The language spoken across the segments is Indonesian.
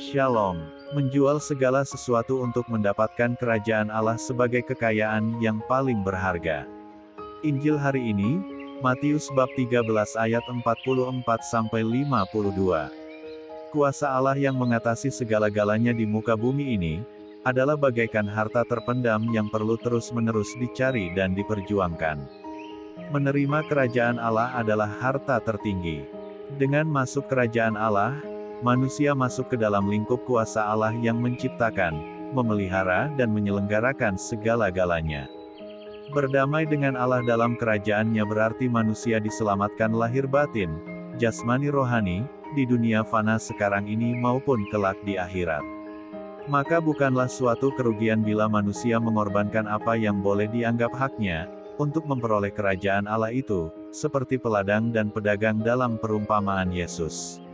Shalom. Menjual segala sesuatu untuk mendapatkan kerajaan Allah sebagai kekayaan yang paling berharga. Injil hari ini, Matius bab 13 ayat 44-52. Kuasa Allah yang mengatasi segala-galanya di muka bumi ini, adalah bagaikan harta terpendam yang perlu terus-menerus dicari dan diperjuangkan. Menerima kerajaan Allah adalah harta tertinggi. Dengan masuk kerajaan Allah, manusia masuk ke dalam lingkup kuasa Allah yang menciptakan, memelihara dan menyelenggarakan segala-galanya. Berdamai dengan Allah dalam kerajaannya berarti manusia diselamatkan lahir batin, jasmani rohani, di dunia fana sekarang ini maupun kelak di akhirat. Maka bukanlah suatu kerugian bila manusia mengorbankan apa yang boleh dianggap haknya, untuk memperoleh kerajaan Allah itu, seperti peladang dan pedagang dalam perumpamaan Yesus.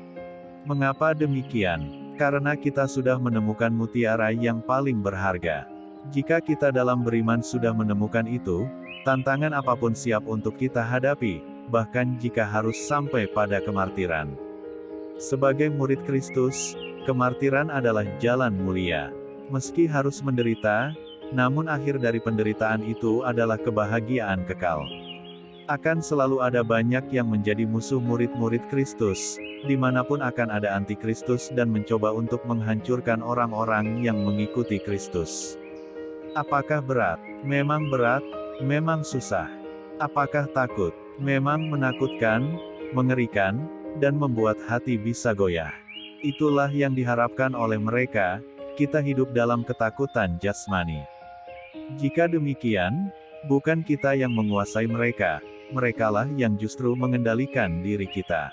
Mengapa demikian? Karena kita sudah menemukan mutiara yang paling berharga. Jika kita dalam beriman sudah menemukan itu, tantangan apapun siap untuk kita hadapi, bahkan jika harus sampai pada kemartiran. Sebagai murid Kristus, kemartiran adalah jalan mulia. Meski harus menderita, namun akhir dari penderitaan itu adalah kebahagiaan kekal. Akan selalu ada banyak yang menjadi musuh murid-murid Kristus, dimanapun akan ada antikristus dan mencoba untuk menghancurkan orang-orang yang mengikuti Kristus. Apakah berat? Memang berat, memang susah. Apakah takut? Memang menakutkan, mengerikan, dan membuat hati bisa goyah. Itulah yang diharapkan oleh mereka, kita hidup dalam ketakutan jasmani. Jika demikian, bukan kita yang menguasai mereka, merekalah yang justru mengendalikan diri kita.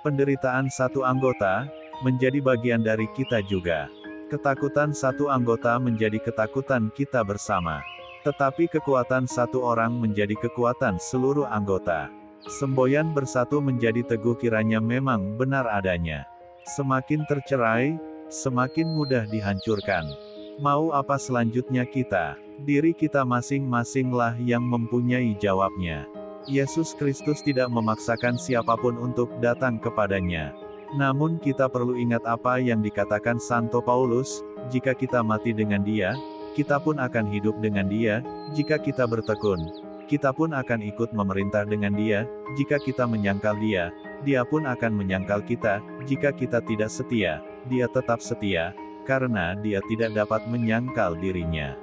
Penderitaan satu anggota, menjadi bagian dari kita juga. Ketakutan satu anggota menjadi ketakutan kita bersama. Tetapi kekuatan satu orang menjadi kekuatan seluruh anggota. Semboyan bersatu menjadi teguh kiranya memang benar adanya. Semakin tercerai, semakin mudah dihancurkan. Mau apa selanjutnya kita? Diri kita masing-masinglah yang mempunyai jawabnya. Yesus Kristus tidak memaksakan siapapun untuk datang kepadanya. Namun kita perlu ingat apa yang dikatakan Santo Paulus, jika kita mati dengan Dia, kita pun akan hidup dengan Dia. Jika kita bertekun, kita pun akan ikut memerintah dengan Dia. Jika kita menyangkal Dia, Dia pun akan menyangkal kita. Jika kita tidak setia, Dia tetap setia, karena Dia tidak dapat menyangkal dirinya.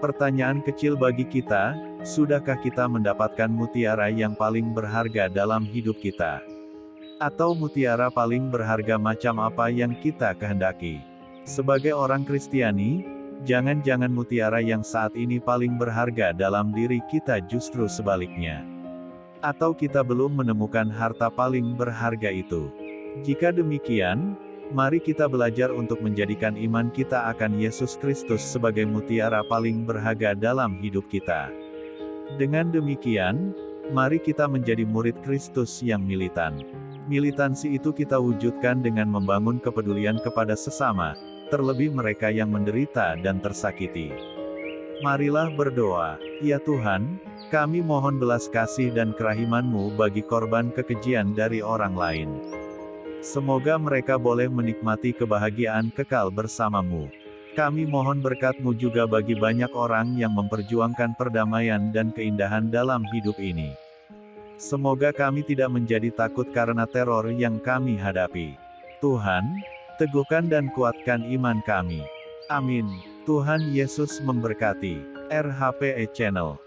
Pertanyaan kecil bagi kita, sudahkah kita mendapatkan mutiara yang paling berharga dalam hidup kita? Atau mutiara paling berharga macam apa yang kita kehendaki? Sebagai orang Kristiani, jangan-jangan mutiara yang saat ini paling berharga dalam diri kita justru sebaliknya. Atau kita belum menemukan harta paling berharga itu. Jika demikian, mari kita belajar untuk menjadikan iman kita akan Yesus Kristus sebagai mutiara paling berharga dalam hidup kita. Dengan demikian, mari kita menjadi murid Kristus yang militan. Militansi itu kita wujudkan dengan membangun kepedulian kepada sesama, terlebih mereka yang menderita dan tersakiti. Marilah berdoa. Ya Tuhan, kami mohon belas kasih dan kerahiman-Mu bagi korban kekejian dari orang lain. Semoga mereka boleh menikmati kebahagiaan kekal bersama-Mu. Kami mohon berkat-Mu juga bagi banyak orang yang memperjuangkan perdamaian dan keindahan dalam hidup ini. Semoga kami tidak menjadi takut karena teror yang kami hadapi. Tuhan, teguhkan dan kuatkan iman kami. Amin. Tuhan Yesus memberkati. RHPE Channel.